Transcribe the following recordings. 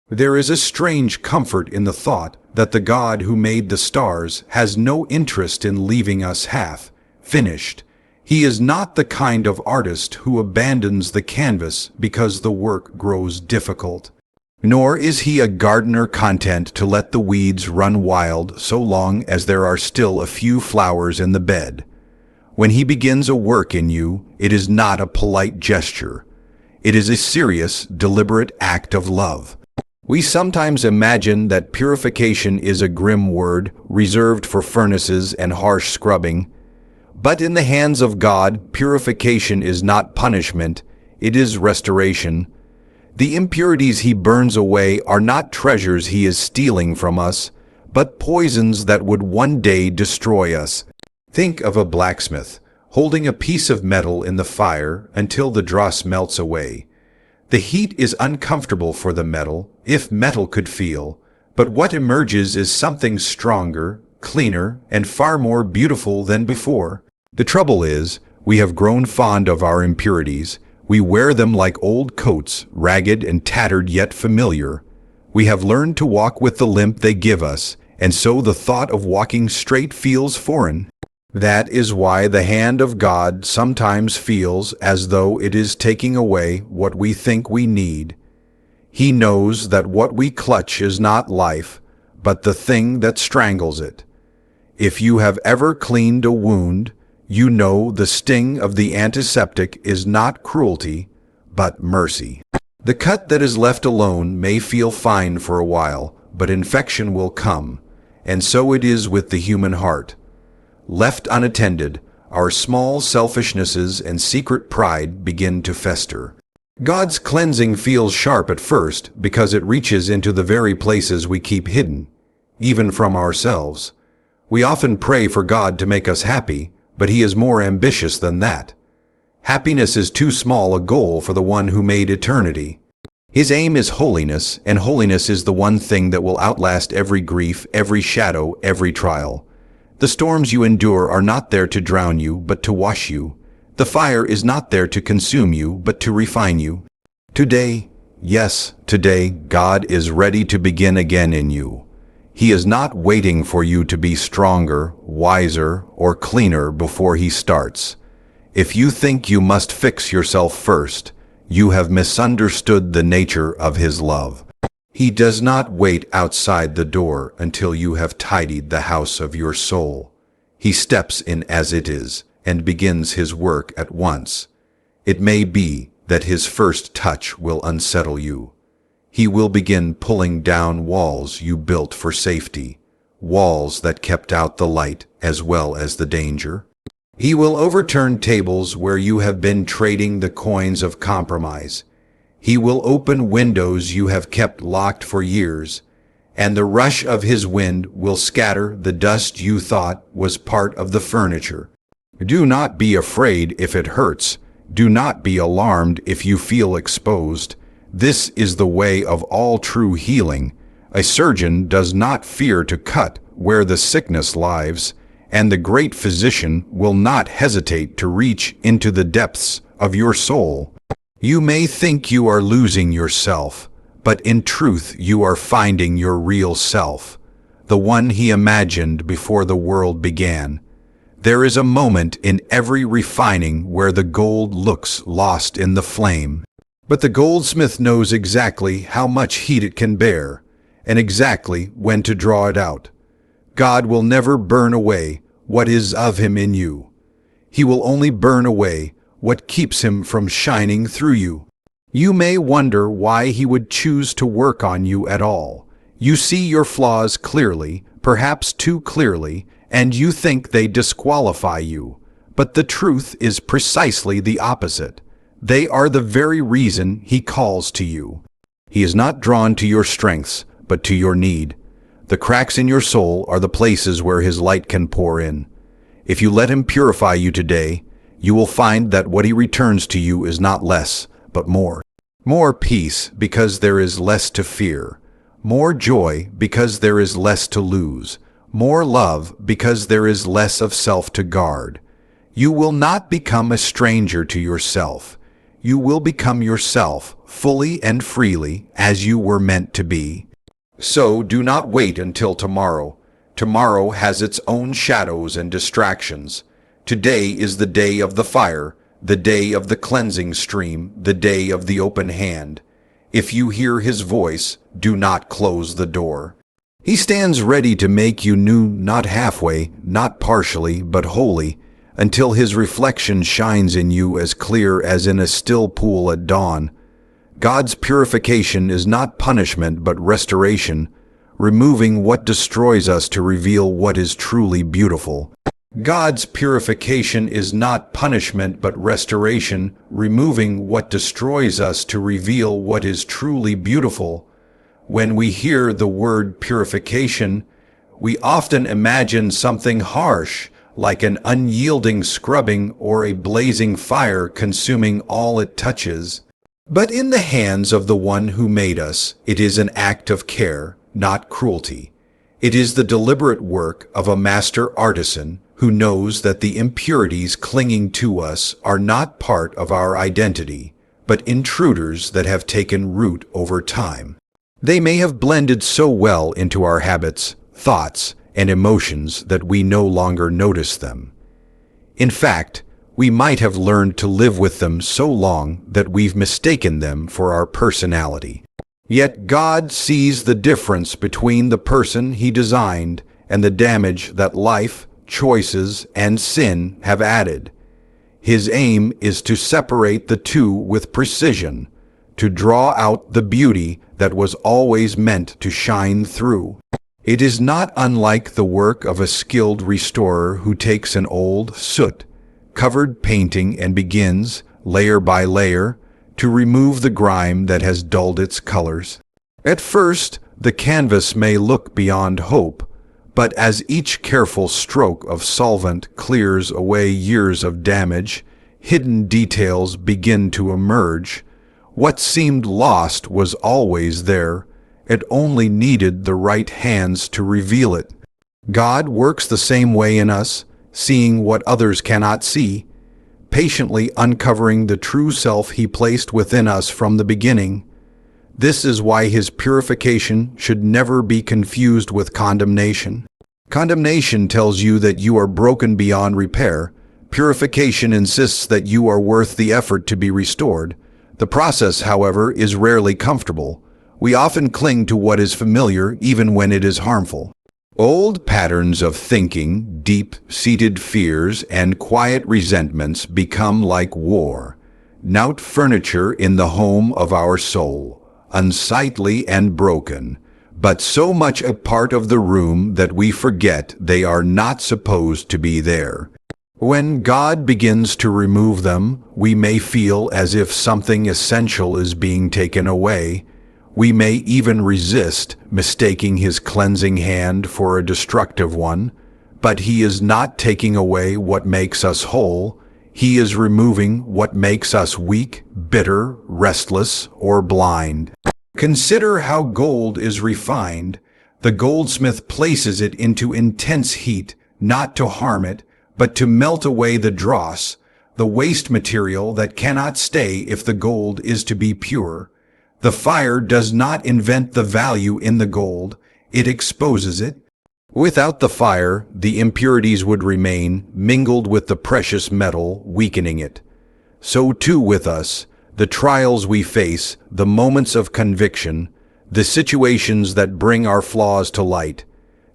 There is a strange comfort in the thought that the God who made the stars has no interest in leaving us half finished. He is not the kind of artist who abandons the canvas because the work grows difficult. Nor is he a gardener content to let the weeds run wild so long as there are still a few flowers in the bed. When he begins a work in you, it is not a polite gesture. It is a serious, deliberate act of love. We sometimes imagine that purification is a grim word reserved for furnaces and harsh scrubbing. But in the hands of God, purification is not punishment, it is restoration. The impurities he burns away are not treasures he is stealing from us, but poisons that would one day destroy us. Think of a blacksmith holding a piece of metal in the fire until the dross melts away. The heat is uncomfortable for the metal, if metal could feel, but what emerges is something stronger, cleaner, and far more beautiful than before. The trouble is, we have grown fond of our impurities. We wear them like old coats, ragged and tattered yet familiar. We have learned to walk with the limp they give us, and so the thought of walking straight feels foreign. That is why the hand of God sometimes feels as though it is taking away what we think we need. He knows that what we clutch is not life, but the thing that strangles it. If you have ever cleaned a wound, you know the sting of the antiseptic is not cruelty, but mercy. The cut that is left alone may feel fine for a while, but infection will come, and so it is with the human heart. Left unattended, our small selfishnesses and secret pride begin to fester. God's cleansing feels sharp at first because it reaches into the very places we keep hidden, even from ourselves. We often pray for God to make us happy, but he is more ambitious than that. Happiness is too small a goal for the one who made eternity. His aim is holiness, and holiness is the one thing that will outlast every grief, every shadow, every trial. The storms you endure are not there to drown you, but to wash you. The fire is not there to consume you, but to refine you. Today, yes, today, God is ready to begin again in you. He is not waiting for you to be stronger, wiser, or cleaner before he starts. If you think you must fix yourself first, you have misunderstood the nature of his love. He does not wait outside the door until you have tidied the house of your soul. He steps in as it is and begins his work at once. It may be that his first touch will unsettle you. He will begin pulling down walls you built for safety, walls that kept out the light as well as the danger. He will overturn tables where you have been trading the coins of compromise. He will open windows you have kept locked for years, and the rush of his wind will scatter the dust you thought was part of the furniture. Do not be afraid if it hurts. Do not be alarmed if you feel exposed. This is the way of all true healing. A surgeon does not fear to cut where the sickness lies, and the great physician will not hesitate to reach into the depths of your soul. You may think you are losing yourself, but in truth you are finding your real self, the one he imagined before the world began. There is a moment in every refining where the gold looks lost in the flame, but the goldsmith knows exactly how much heat it can bear, and exactly when to draw it out. God will never burn away what is of him in you. He will only burn away what keeps him from shining through you. You may wonder why he would choose to work on you at all. You see your flaws clearly, perhaps too clearly, and you think they disqualify you. But the truth is precisely the opposite. They are the very reason he calls to you. He is not drawn to your strengths, but to your need. The cracks in your soul are the places where his light can pour in. If you let him purify you today, you will find that what he returns to you is not less, but more. More peace because there is less to fear. More joy because there is less to lose. More love because there is less of self to guard. You will not become a stranger to yourself. you will become yourself, fully and freely, as you were meant to be. So do not wait until tomorrow. Tomorrow has its own shadows and distractions. Today is the day of the fire, the day of the cleansing stream, the day of the open hand. If you hear his voice, do not close the door. He stands ready to make you new, not halfway, not partially, but wholly, until his reflection shines in you as clear as in a still pool at dawn. God's purification is not punishment but restoration, removing what destroys us to reveal what is truly beautiful. God's purification is not punishment but restoration, removing what destroys us to reveal what is truly beautiful. When we hear the word purification, we often imagine something harsh, like an unyielding scrubbing or a blazing fire consuming all it touches. But in the hands of the one who made us, it is an act of care, not cruelty. It is the deliberate work of a master artisan who knows that the impurities clinging to us are not part of our identity, but intruders that have taken root over time. They may have blended so well into our habits, thoughts, and emotions that we no longer notice them. In fact, we might have learned to live with them so long that we've mistaken them for our personality. Yet God sees the difference between the person He designed and the damage that life, choices, and sin have added. His aim is to separate the two with precision, to draw out the beauty that was always meant to shine through. It is not unlike the work of a skilled restorer who takes an old, soot-covered painting and begins, layer by layer, to remove the grime that has dulled its colors. At first, the canvas may look beyond hope, but as each careful stroke of solvent clears away years of damage, hidden details begin to emerge. What seemed lost was always there. It only needed the right hands to reveal it. God works the same way in us, seeing what others cannot see, patiently uncovering the true self He placed within us from the beginning. This is why His purification should never be confused with condemnation. Condemnation tells you that you are broken beyond repair. Purification insists that you are worth the effort to be restored. The process, however, is rarely comfortable. We often cling to what is familiar even when it is harmful. Old patterns of thinking, deep-seated fears, and quiet resentments become like war, knout furniture in the home of our soul, unsightly and broken, but so much a part of the room that we forget they are not supposed to be there. When God begins to remove them, we may feel as if something essential is being taken away. We may even resist, mistaking His cleansing hand for a destructive one, but He is not taking away what makes us whole. He is removing what makes us weak, bitter, restless, or blind. Consider how gold is refined. The goldsmith places it into intense heat, not to harm it, but to melt away the dross, the waste material that cannot stay if the gold is to be pure. The fire does not invent the value in the gold, it exposes it. Without the fire, the impurities would remain, mingled with the precious metal, weakening it. So too with us, the trials we face, the moments of conviction, the situations that bring our flaws to light.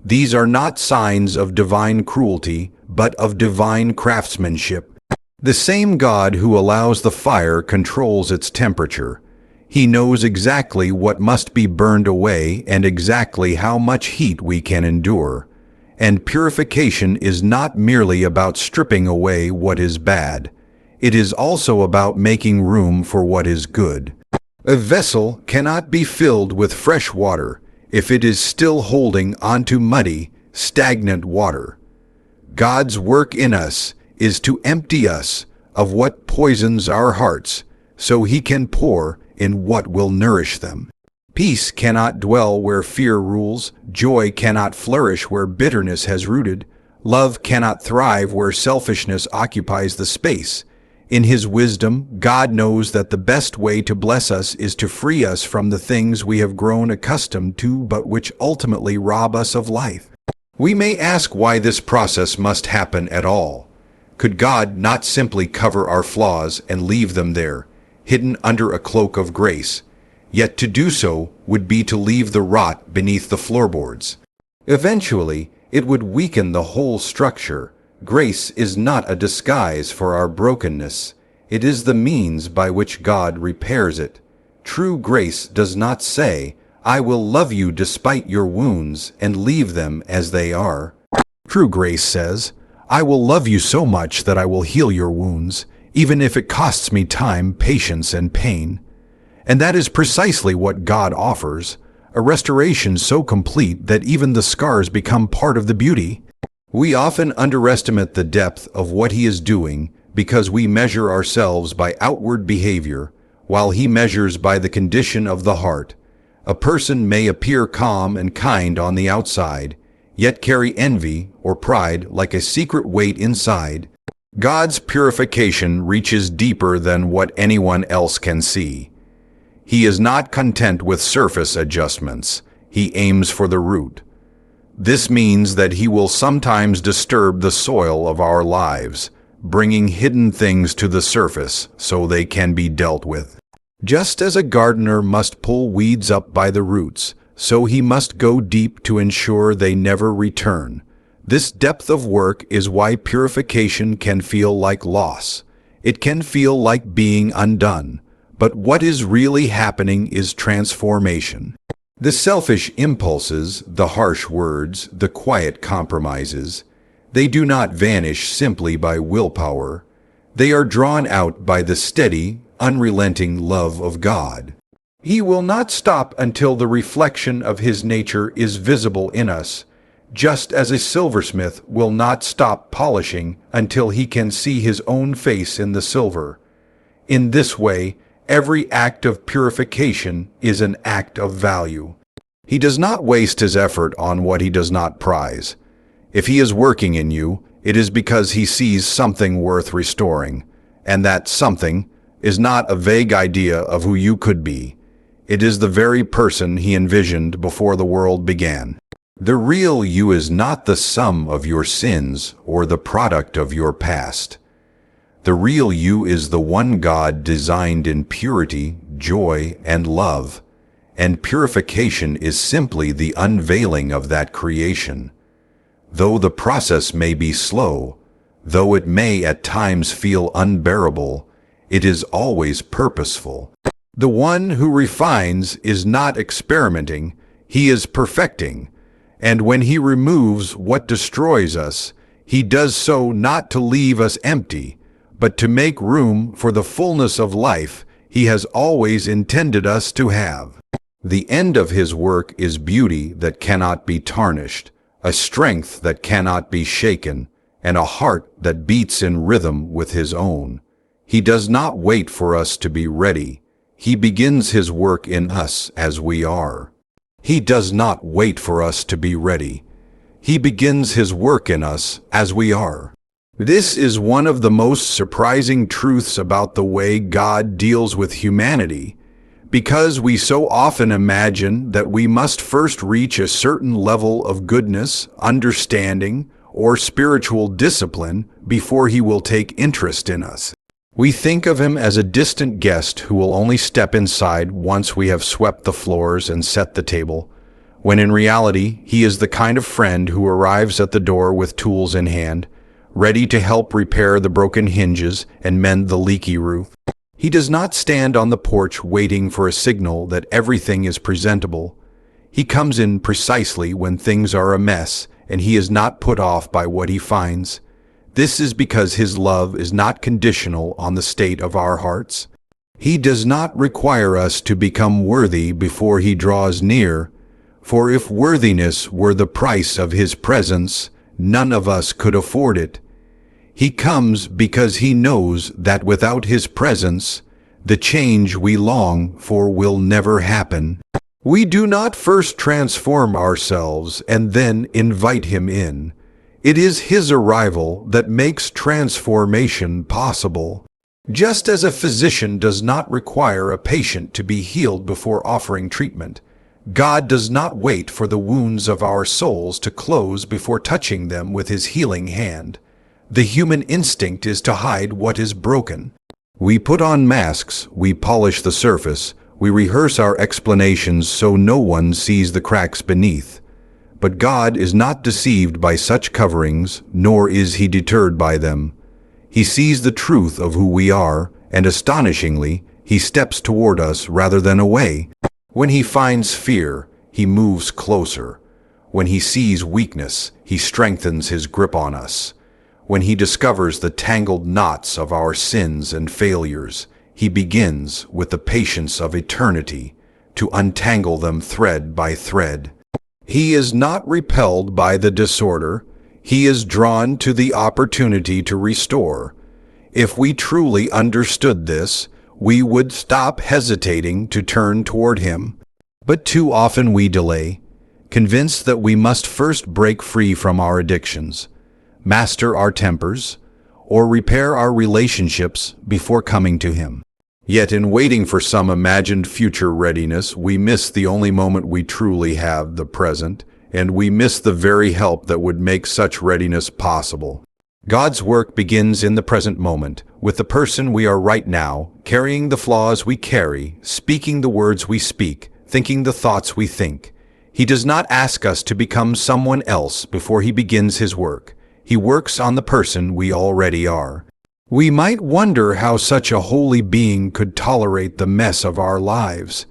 These are not signs of divine cruelty, but of divine craftsmanship. The same God who allows the fire controls its temperature. He knows exactly what must be burned away and exactly how much heat we can endure. And purification is not merely about stripping away what is bad. It is also about making room for what is good. A vessel cannot be filled with fresh water if it is still holding onto muddy, stagnant water. God's work in us is to empty us of what poisons our hearts, so He can pour in what will nourish them. Peace cannot dwell where fear rules, joy cannot flourish where bitterness has rooted, love cannot thrive where selfishness occupies the space. In His wisdom, God knows that the best way to bless us is to free us from the things we have grown accustomed to but which ultimately rob us of life. We may ask why this process must happen at all. Could God not simply cover our flaws and leave them there, hidden under a cloak of grace? Yet to do so would be to leave the rot beneath the floorboards. Eventually, it would weaken the whole structure. Grace is not a disguise for our brokenness. It is the means by which God repairs it. True grace does not say, "I will love you despite your wounds and leave them as they are." True grace says, "I will love you so much that I will heal your wounds, even if it costs me time, patience, and pain." And that is precisely what God offers, a restoration so complete that even the scars become part of the beauty. We often underestimate the depth of what He is doing because we measure ourselves by outward behavior, while He measures by the condition of the heart. A person may appear calm and kind on the outside, yet carry envy or pride like a secret weight inside. God's purification reaches deeper than what anyone else can see. He is not content with surface adjustments. He aims for the root. This means that He will sometimes disturb the soil of our lives, bringing hidden things to the surface so they can be dealt with. Just as a gardener must pull weeds up by the roots, so he must go deep to ensure they never return. This depth of work is why purification can feel like loss. It can feel like being undone. But what is really happening is transformation. The selfish impulses, the harsh words, the quiet compromises, they do not vanish simply by willpower. They are drawn out by the steady, unrelenting love of God. He will not stop until the reflection of His nature is visible in us, just as a silversmith will not stop polishing until he can see his own face in the silver. In this way, every act of purification is an act of value. He does not waste His effort on what He does not prize. If He is working in you, it is because He sees something worth restoring, and that something is not a vague idea of who you could be. It is the very person He envisioned before the world began. The real you is not the sum of your sins or the product of your past. The real you is the one God designed in purity, joy, and love, and purification is simply the unveiling of that creation. Though the process may be slow, though it may at times feel unbearable, it is always purposeful. The one who refines is not experimenting, He is perfecting, and when He removes what destroys us, He does so not to leave us empty, but to make room for the fullness of life He has always intended us to have. The end of His work is beauty that cannot be tarnished, a strength that cannot be shaken, and a heart that beats in rhythm with His own. He does not wait for us to be ready. He begins His work in us as we are. He does not wait for us to be ready. He begins His work in us as we are. This is one of the most surprising truths about the way God deals with humanity, because we so often imagine that we must first reach a certain level of goodness, understanding, or spiritual discipline before He will take interest in us. We think of Him as a distant guest who will only step inside once we have swept the floors and set the table, when in reality He is the kind of friend who arrives at the door with tools in hand, ready to help repair the broken hinges and mend the leaky roof. He does not stand on the porch waiting for a signal that everything is presentable. He comes in precisely when things are a mess, and He is not put off by what He finds. This is because His love is not conditional on the state of our hearts. He does not require us to become worthy before He draws near, for if worthiness were the price of His presence, none of us could afford it. He comes because He knows that without His presence, the change we long for will never happen. We do not first transform ourselves and then invite Him in. It is His arrival that makes transformation possible. Just as a physician does not require a patient to be healed before offering treatment, God does not wait for the wounds of our souls to close before touching them with his healing hand. The human instinct is to hide what is broken. We put on masks, we polish the surface, we rehearse our explanations so no one sees the cracks beneath. But God is not deceived by such coverings, nor is he deterred by them. He sees the truth of who we are, and astonishingly, he steps toward us rather than away. When he finds fear, he moves closer. When he sees weakness, he strengthens his grip on us. When he discovers the tangled knots of our sins and failures, he begins, with the patience of eternity, to untangle them thread by thread. He is not repelled by the disorder. He is drawn to the opportunity to restore. If we truly understood this, we would stop hesitating to turn toward him. But too often we delay, convinced that we must first break free from our addictions, master our tempers, or repair our relationships before coming to him. Yet in waiting for some imagined future readiness, we miss the only moment we truly have, the present, and we miss the very help that would make such readiness possible. God's work begins in the present moment, with the person we are right now, carrying the flaws we carry, speaking the words we speak, thinking the thoughts we think. He does not ask us to become someone else before he begins his work. He works on the person we already are. We might wonder how such a holy being could tolerate the mess of our lives.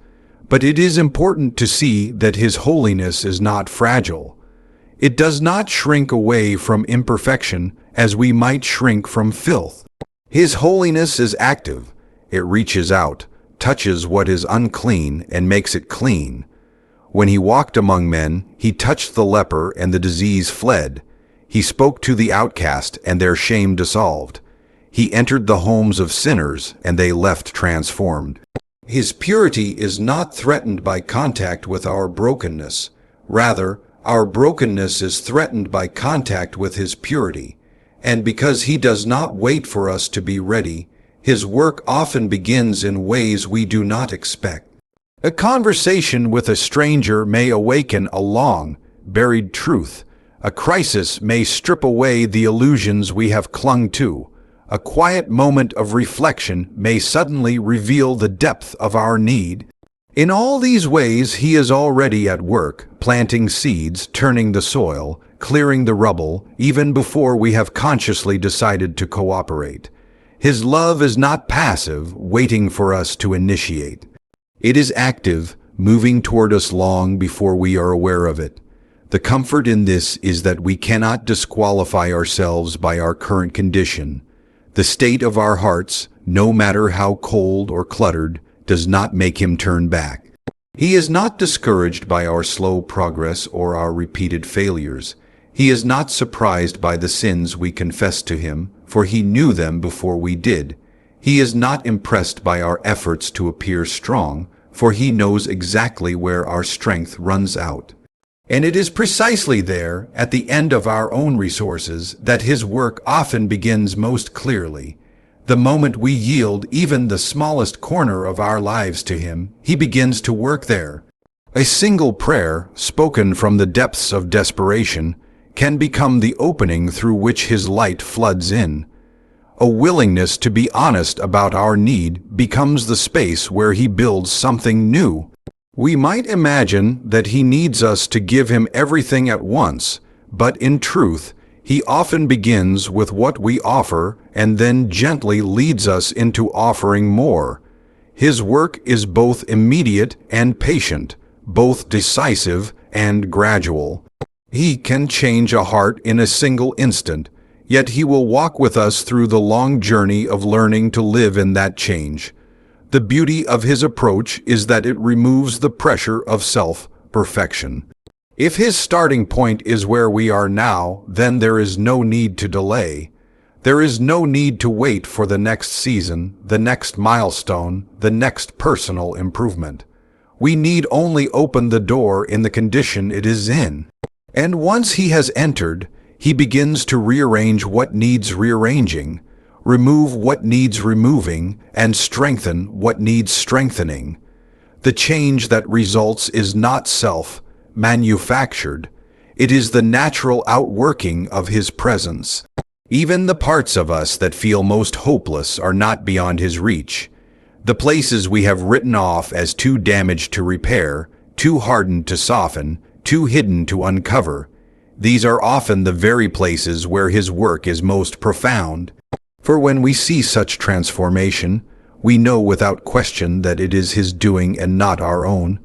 But it is important to see that his holiness is not fragile. It does not shrink away from imperfection as we might shrink from filth. His holiness is active. It reaches out, touches what is unclean, and makes it clean. When he walked among men, he touched the leper, and the disease fled. He spoke to the outcast, and their shame dissolved. He entered the homes of sinners, and they left transformed. His purity is not threatened by contact with our brokenness. Rather, our brokenness is threatened by contact with his purity. And because he does not wait for us to be ready, his work often begins in ways we do not expect. A conversation with a stranger may awaken a long, buried truth. A crisis may strip away the illusions we have clung to. A quiet moment of reflection may suddenly reveal the depth of our need. In all these ways, he is already at work, planting seeds, turning the soil, clearing the rubble, even before we have consciously decided to cooperate. His love is not passive, waiting for us to initiate. It is active, moving toward us long before we are aware of it. The comfort in this is that we cannot disqualify ourselves by our current condition. The state of our hearts, no matter how cold or cluttered, does not make him turn back. He is not discouraged by our slow progress or our repeated failures. He is not surprised by the sins we confess to him, for he knew them before we did. He is not impressed by our efforts to appear strong, for he knows exactly where our strength runs out. And it is precisely there, at the end of our own resources, that his work often begins most clearly. The moment we yield even the smallest corner of our lives to him, he begins to work there. A single prayer, spoken from the depths of desperation, can become the opening through which his light floods in. A willingness to be honest about our need becomes the space where he builds something new. We might imagine that he needs us to give him everything at once, but in truth, he often begins with what we offer and then gently leads us into offering more. His work is both immediate and patient, both decisive and gradual. He can change a heart in a single instant, yet he will walk with us through the long journey of learning to live in that change. The beauty of his approach is that it removes the pressure of self-perfection. If his starting point is where we are now, then there is no need to delay. There is no need to wait for the next season, the next milestone, the next personal improvement. We need only open the door in the condition it is in. And once he has entered, he begins to rearrange what needs rearranging. remove what needs removing, and strengthen what needs strengthening. The change that results is not self-manufactured. It is the natural outworking of His presence. Even the parts of us that feel most hopeless are not beyond His reach. The places we have written off as too damaged to repair, too hardened to soften, too hidden to uncover, these are often the very places where His work is most profound. For when we see such transformation, we know without question that it is His doing and not our own,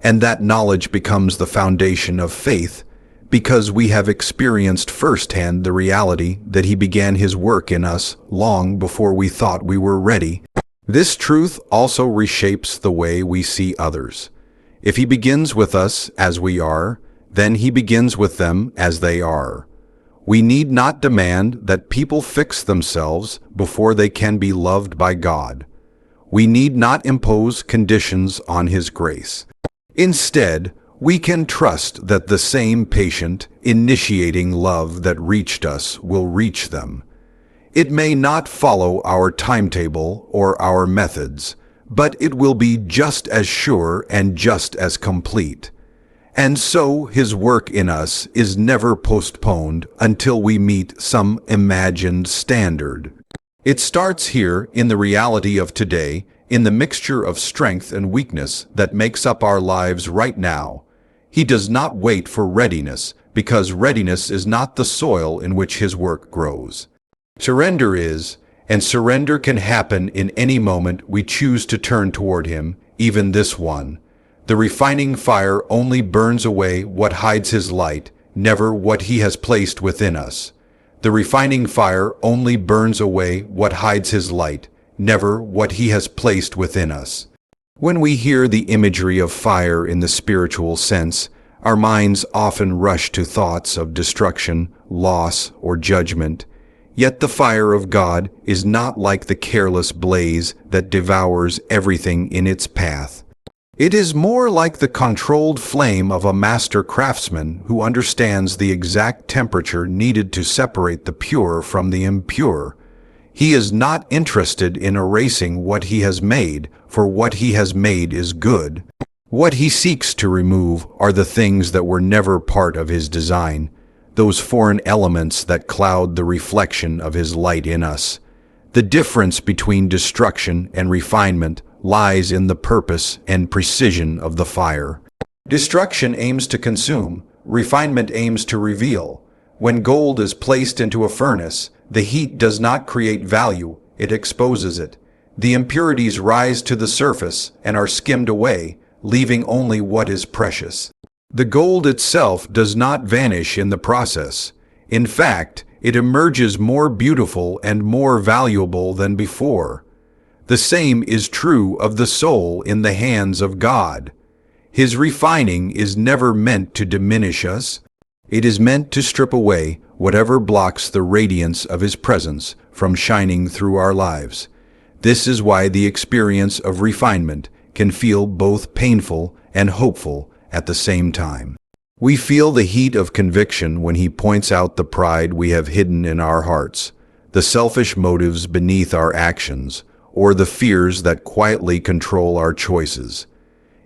and that knowledge becomes the foundation of faith, because we have experienced firsthand the reality that He began His work in us long before we thought we were ready. This truth also reshapes the way we see others. If He begins with us as we are, then He begins with them as they are. We need not demand that people fix themselves before they can be loved by God. We need not impose conditions on His grace. Instead, we can trust that the same patient, initiating love that reached us will reach them. It may not follow our timetable or our methods, but it will be just as sure and just as complete. And so His work in us is never postponed until we meet some imagined standard. It starts here in the reality of today, in the mixture of strength and weakness that makes up our lives right now. He does not wait for readiness, because readiness is not the soil in which His work grows. Surrender is, and surrender can happen in any moment we choose to turn toward Him, even this one. The refining fire only burns away what hides His light, never what He has placed within us. The refining fire only burns away what hides His light, never what He has placed within us. When we hear the imagery of fire in the spiritual sense, our minds often rush to thoughts of destruction, loss, or judgment. Yet the fire of God is not like the careless blaze that devours everything in its path. It is more like the controlled flame of a master craftsman who understands the exact temperature needed to separate the pure from the impure. He is not interested in erasing what He has made, for what He has made is good. What He seeks to remove are the things that were never part of His design, those foreign elements that cloud the reflection of His light in us. The difference between destruction and refinement lies in the purpose and precision of the fire. Destruction aims to consume, refinement aims to reveal. When gold is placed into a furnace, the heat does not create value, it exposes it. The impurities rise to the surface and are skimmed away, leaving only what is precious. The gold itself does not vanish in the process. In fact, it emerges more beautiful and more valuable than before. The same is true of the soul in the hands of God. His refining is never meant to diminish us. It is meant to strip away whatever blocks the radiance of His presence from shining through our lives. This is why the experience of refinement can feel both painful and hopeful at the same time. We feel the heat of conviction when He points out the pride we have hidden in our hearts, the selfish motives beneath our actions, or the fears that quietly control our choices.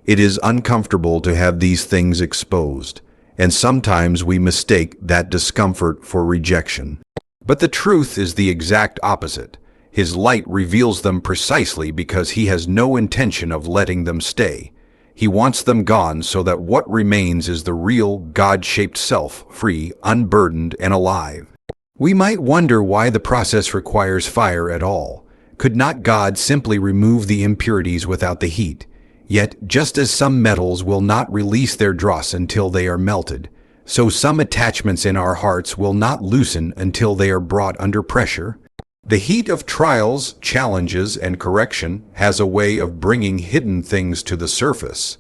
It is uncomfortable to have these things exposed, and sometimes we mistake that discomfort for rejection. But the truth is the exact opposite. His light reveals them precisely because He has no intention of letting them stay. He wants them gone so that what remains is the real God-shaped self, free, unburdened, and alive. We might wonder why the process requires fire at all. Could not God simply remove the impurities without the heat? Yet, just as some metals will not release their dross until they are melted, so some attachments in our hearts will not loosen until they are brought under pressure. The heat of trials, challenges, and correction has a way of bringing hidden things to the surface.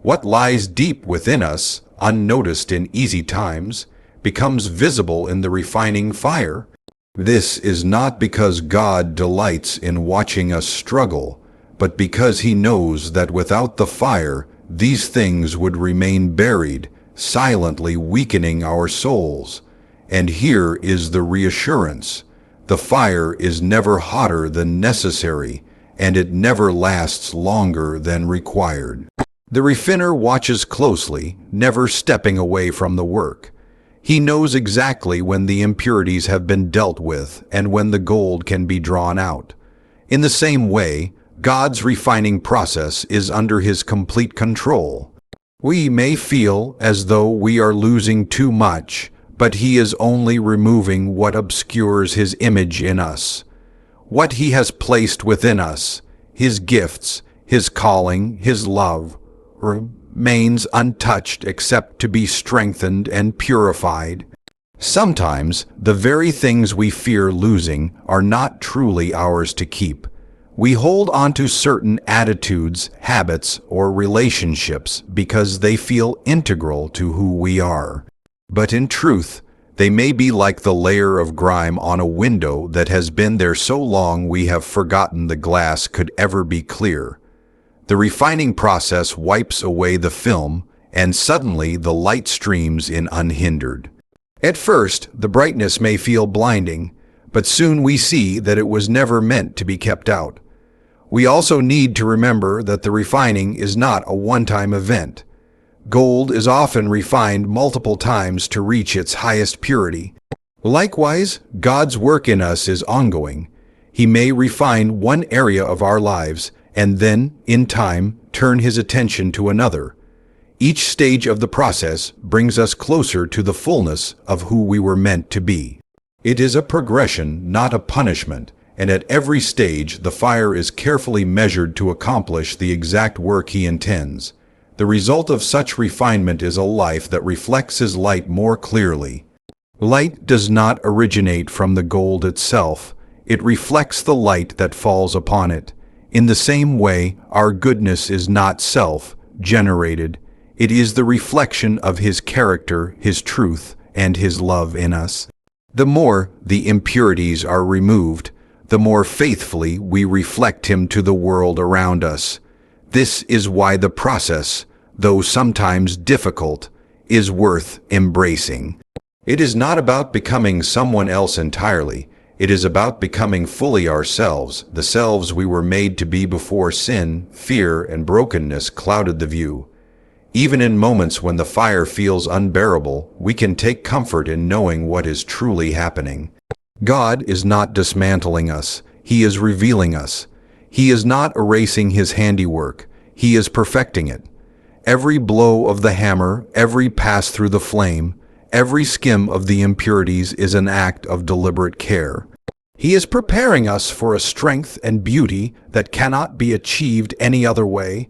What lies deep within us, unnoticed in easy times, becomes visible in the refining fire. This is not because God delights in watching us struggle, but because He knows that without the fire, these things would remain buried, silently weakening our souls. And here is the reassurance. The fire is never hotter than necessary, and it never lasts longer than required. The refiner watches closely, never stepping away from the work. He knows exactly when the impurities have been dealt with and when the gold can be drawn out. In the same way, God's refining process is under His complete control. We may feel as though we are losing too much, but He is only removing what obscures His image in us. What He has placed within us, His gifts, His calling, His love, remains untouched except to be strengthened and purified. Sometimes the very things we fear losing are not truly ours to keep. We hold on to certain attitudes, habits, or relationships because they feel integral to who we are. But in truth, they may be like the layer of grime on a window that has been there so long we have forgotten the glass could ever be clear. The refining process wipes away the film, and suddenly the light streams in unhindered. At first, the brightness may feel blinding, but soon we see that it was never meant to be kept out. We also need to remember that the refining is not a one-time event. Gold is often refined multiple times to reach its highest purity. Likewise, God's work in us is ongoing. He may refine one area of our lives and then, in time, turn His attention to another. Each stage of the process brings us closer to the fullness of who we were meant to be. It is a progression, not a punishment, and at every stage the fire is carefully measured to accomplish the exact work He intends. The result of such refinement is a life that reflects His light more clearly. Light does not originate from the gold itself. It reflects the light that falls upon it. In the same way, our goodness is not self-generated. It is the reflection of His character, His truth, and His love in us. The more the impurities are removed, the more faithfully we reflect Him to the world around us. This is why the process, though sometimes difficult, is worth embracing. It is not about becoming someone else entirely. It is about becoming fully ourselves, the selves we were made to be before sin, fear, and brokenness clouded the view. Even in moments when the fire feels unbearable, we can take comfort in knowing what is truly happening. God is not dismantling us. He is revealing us. He is not erasing His handiwork. He is perfecting it. Every blow of the hammer, every pass through the flame, every skim of the impurities is an act of deliberate care. He is preparing us for a strength and beauty that cannot be achieved any other way.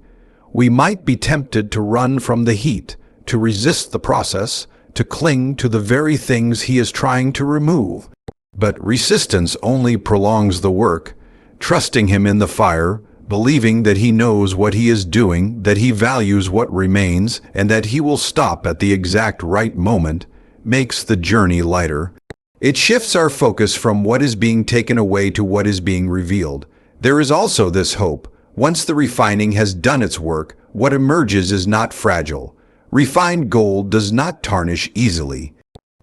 We might be tempted to run from the heat, to resist the process, to cling to the very things He is trying to remove. But resistance only prolongs the work. Trusting Him in the fire, believing that He knows what He is doing, that He values what remains, and that He will stop at the exact right moment, makes the journey lighter. It shifts our focus from what is being taken away to what is being revealed. There is also this hope. Once the refining has done its work, what emerges is not fragile. Refined gold does not tarnish easily.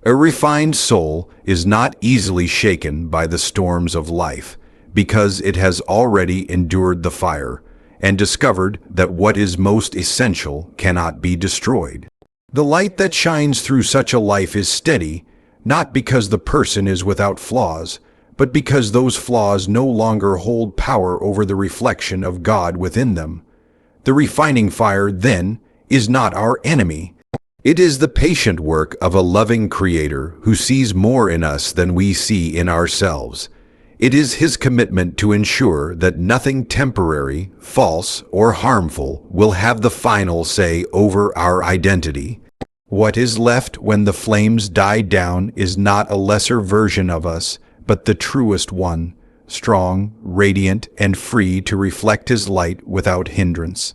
A refined soul is not easily shaken by the storms of life, because it has already endured the fire and discovered that what is most essential cannot be destroyed. The light that shines through such a life is steady, not because the person is without flaws, but because those flaws no longer hold power over the reflection of God within them. The refining fire, then, is not our enemy. It is the patient work of a loving Creator who sees more in us than we see in ourselves. It is His commitment to ensure that nothing temporary, false, or harmful will have the final say over our identity. What is left when the flames die down is not a lesser version of us, but the truest one, strong, radiant, and free to reflect His light without hindrance.